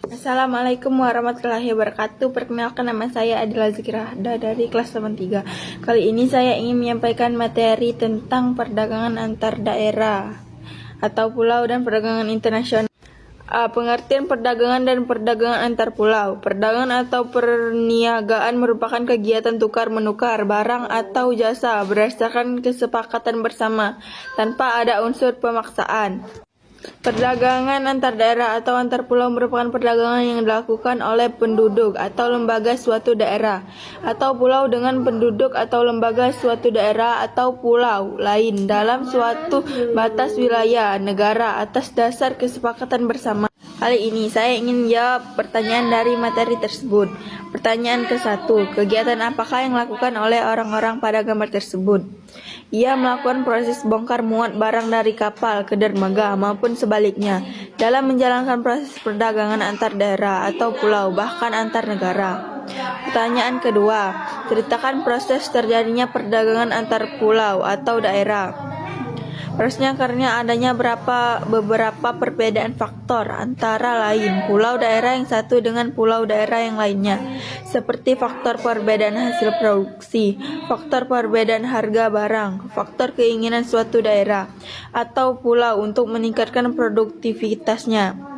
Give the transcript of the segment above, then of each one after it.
Assalamualaikum warahmatullahi wabarakatuh. Perkenalkan, nama saya Adila Zikirahda dari kelas 3. Kali ini saya ingin menyampaikan materi tentang perdagangan antar daerah atau pulau dan perdagangan internasional. Pengertian perdagangan dan perdagangan antar pulau. Perdagangan atau perniagaan merupakan kegiatan tukar-menukar barang atau jasa berdasarkan kesepakatan bersama tanpa ada unsur pemaksaan. Perdagangan antar daerah atau antar pulau merupakan perdagangan yang dilakukan oleh penduduk atau lembaga suatu daerah atau pulau dengan penduduk atau lembaga suatu daerah atau pulau lain dalam suatu batas wilayah negara atas dasar kesepakatan bersama. Kali ini saya ingin menjawab pertanyaan dari materi tersebut. Pertanyaan ke-1, kegiatan apakah yang dilakukan oleh orang-orang pada gambar tersebut? Ia melakukan proses bongkar muat barang dari kapal ke dermaga maupun sebaliknya dalam menjalankan proses perdagangan antar daerah atau pulau, bahkan antar negara. Pertanyaan kedua, ceritakan proses terjadinya perdagangan antar pulau atau daerah. Prosesnya karena adanya beberapa perbedaan faktor antara lain pulau daerah yang satu dengan pulau daerah yang lainnya, seperti faktor perbedaan hasil produksi, faktor perbedaan harga barang, faktor keinginan suatu daerah atau pulau untuk meningkatkan produktivitasnya.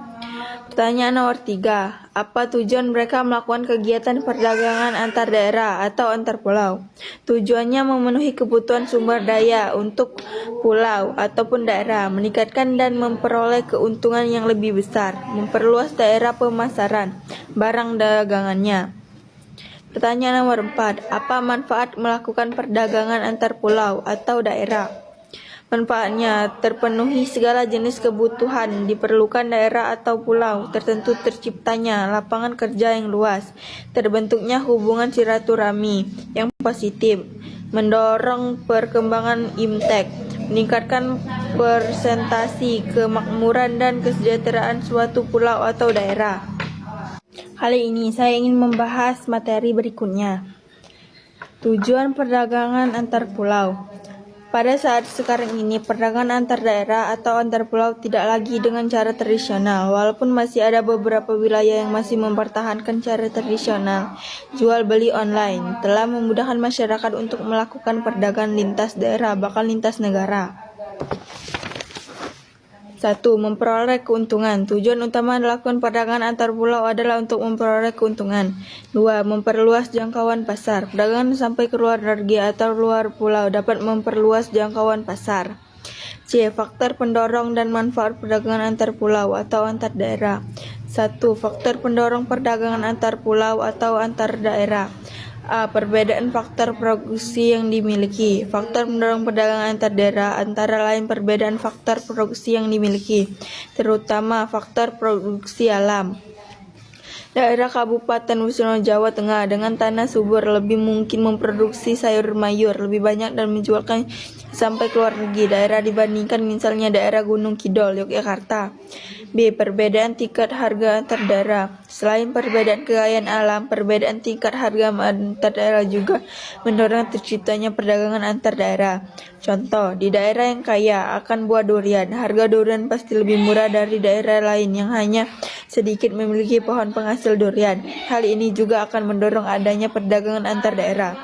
Pertanyaan nomor 3, apa tujuan mereka melakukan kegiatan perdagangan antar daerah atau antar pulau? Tujuannya memenuhi kebutuhan sumber daya untuk pulau ataupun daerah, meningkatkan dan memperoleh keuntungan yang lebih besar, memperluas daerah pemasaran barang dagangannya. Pertanyaan nomor 4, apa manfaat melakukan perdagangan antar pulau atau daerah? Manfaatnya, terpenuhi segala jenis kebutuhan diperlukan daerah atau pulau tertentu, terciptanya lapangan kerja yang luas, terbentuknya hubungan silaturahmi yang positif, mendorong perkembangan IMTEK, meningkatkan persentasi kemakmuran dan kesejahteraan suatu pulau atau daerah. Kali ini saya ingin membahas materi berikutnya. Tujuan perdagangan antar pulau. Pada saat sekarang ini, perdagangan antar daerah atau antar pulau tidak lagi dengan cara tradisional, walaupun masih ada beberapa wilayah yang masih mempertahankan cara tradisional. Jual beli online telah memudahkan masyarakat untuk melakukan perdagangan lintas daerah, bahkan lintas negara. 1. Memperoleh keuntungan. Tujuan utama melakukan perdagangan antar pulau adalah untuk memperoleh keuntungan. 2. Memperluas jangkauan pasar. Perdagangan sampai ke luar negeri atau luar pulau dapat memperluas jangkauan pasar. C. Faktor pendorong dan manfaat perdagangan antar pulau atau antar daerah. 1. Faktor pendorong perdagangan antar pulau atau antar daerah. A. Perbedaan faktor produksi yang dimiliki. Faktor mendorong perdagangan antar daerah antara lain perbedaan faktor produksi yang dimiliki, terutama faktor produksi alam. Daerah Kabupaten Wonosobo, Jawa Tengah dengan tanah subur lebih mungkin memproduksi sayur mayur lebih banyak dan menjualkan sampai ke luar negeri daerah dibandingkan misalnya daerah Gunung Kidul, Yogyakarta. B. Perbedaan tingkat harga antar daerah. Selain perbedaan kekayaan alam, perbedaan tingkat harga antar daerah juga mendorong terciptanya perdagangan antar daerah. Contoh, di daerah yang kaya akan buah durian, harga durian pasti lebih murah dari daerah lain yang hanya sedikit memiliki pohon penghasil durian. Hal ini juga akan mendorong adanya perdagangan antar daerah.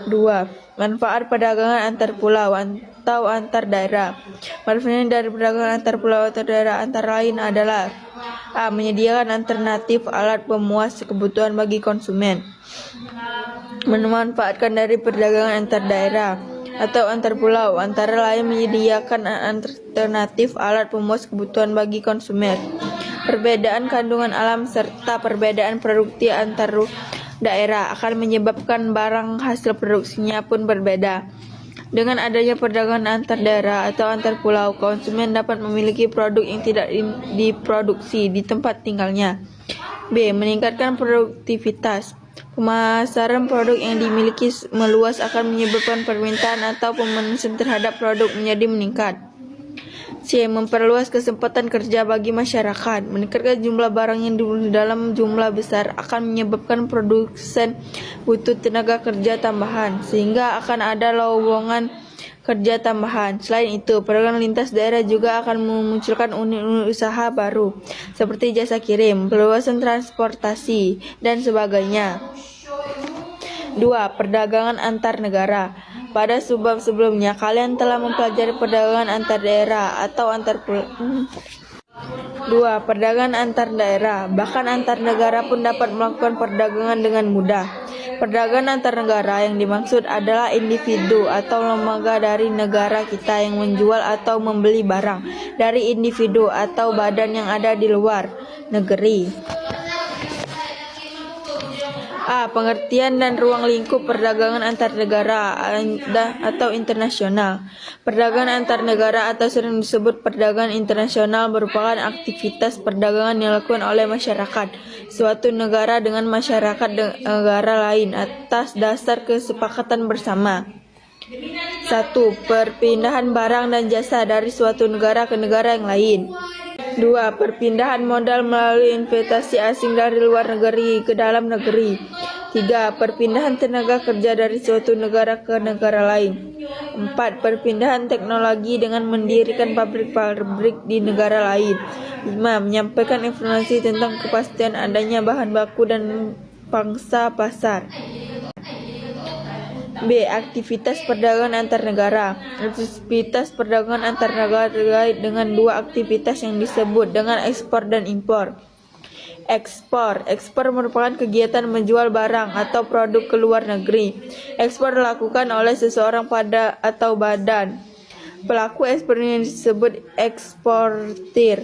2. Manfaat perdagangan antar pulau atau antar daerah. Manfaat dari perdagangan antar pulau atau daerah antara lain adalah A. Menyediakan alternatif alat pemuas kebutuhan bagi konsumen. Memanfaatkan dari perdagangan antar daerah atau antar pulau antara lain menyediakan alternatif alat pemuas kebutuhan bagi konsumen. Perbedaan kandungan alam serta perbedaan produksi antar daerah akan menyebabkan barang hasil produksinya pun berbeda. Dengan adanya perdagangan antar daerah atau antar pulau, konsumen dapat memiliki produk yang tidak diproduksi di tempat tinggalnya. B. Meningkatkan produktivitas. Pemasaran produk yang dimiliki meluas akan menyebabkan permintaan atau pemesanan terhadap produk menjadi meningkat. C. Memperluas kesempatan kerja bagi masyarakat. Meningkatkan jumlah barang yang dalam jumlah besar akan menyebabkan produsen butuh tenaga kerja tambahan, sehingga akan ada lowongan kerja tambahan. Selain itu, perdagangan lintas daerah juga akan memunculkan unit-unit usaha baru, seperti jasa kirim, perluasan transportasi, dan sebagainya. 2. Perdagangan antar negara. Pada sebelumnya, kalian telah mempelajari perdagangan antar daerah atau antar 2. Perdagangan antar daerah. Bahkan antar negara pun dapat melakukan perdagangan dengan mudah. Perdagangan antar negara yang dimaksud adalah individu atau lembaga dari negara kita yang menjual atau membeli barang dari individu atau badan yang ada di luar negeri. A. Pengertian dan ruang lingkup perdagangan antar negara atau internasional. Perdagangan antar negara atau sering disebut perdagangan internasional merupakan aktivitas perdagangan yang dilakukan oleh masyarakat suatu negara dengan masyarakat negara lain atas dasar kesepakatan bersama. 1. Perpindahan barang dan jasa dari suatu negara ke negara yang lain. 2. Perpindahan modal melalui investasi asing dari luar negeri ke dalam negeri. 3. Perpindahan tenaga kerja dari suatu negara ke negara lain. 4. Perpindahan teknologi dengan mendirikan pabrik-pabrik di negara lain. 5. Menyampaikan informasi tentang kepastian adanya bahan baku dan pangsa pasar. B. Aktivitas perdagangan antar negara. Aktivitas perdagangan antar negara terkait dengan dua aktivitas yang disebut dengan ekspor dan impor. Ekspor merupakan kegiatan menjual barang atau produk ke luar negeri. Ekspor dilakukan oleh seseorang pada atau badan. Pelaku ekspor yang disebut eksportir.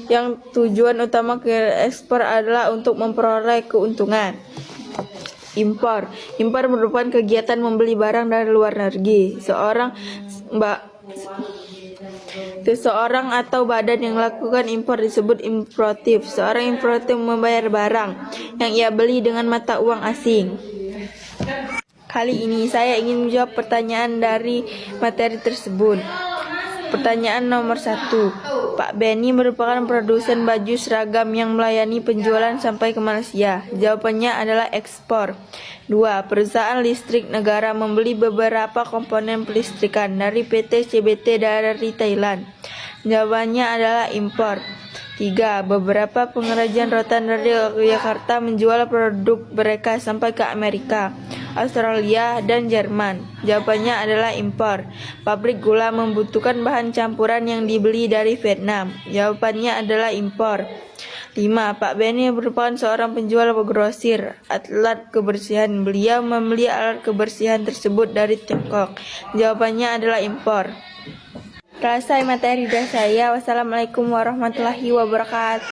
Yang tujuan utama ekspor adalah untuk memperoleh keuntungan. Impor merupakan kegiatan membeli barang dari luar negeri. Seseorang atau badan yang melakukan impor disebut importif. Seorang importir membayar barang yang ia beli dengan mata uang asing. Kali ini saya ingin menjawab pertanyaan dari materi tersebut. Pertanyaan nomor 1. Pak Benny merupakan produsen baju seragam yang melayani penjualan sampai ke Malaysia. Jawabannya adalah ekspor. 2. Perusahaan listrik negara membeli beberapa komponen pelistrikan dari PT CBT dari Thailand. Jawabannya adalah impor. 3. Beberapa pengrajin rotan dari Yogyakarta menjual produk mereka sampai ke Amerika, Australia, dan Jerman. Jawabannya adalah impor. Pabrik gula membutuhkan bahan campuran yang dibeli dari Vietnam. Jawabannya adalah impor. 5. Pak Benny merupakan seorang penjual grosir alat kebersihan. Beliau membeli alat kebersihan tersebut dari Tiongkok. Jawabannya adalah impor. Selesai materi dari saya. Wassalamualaikum warahmatullahi wabarakatuh.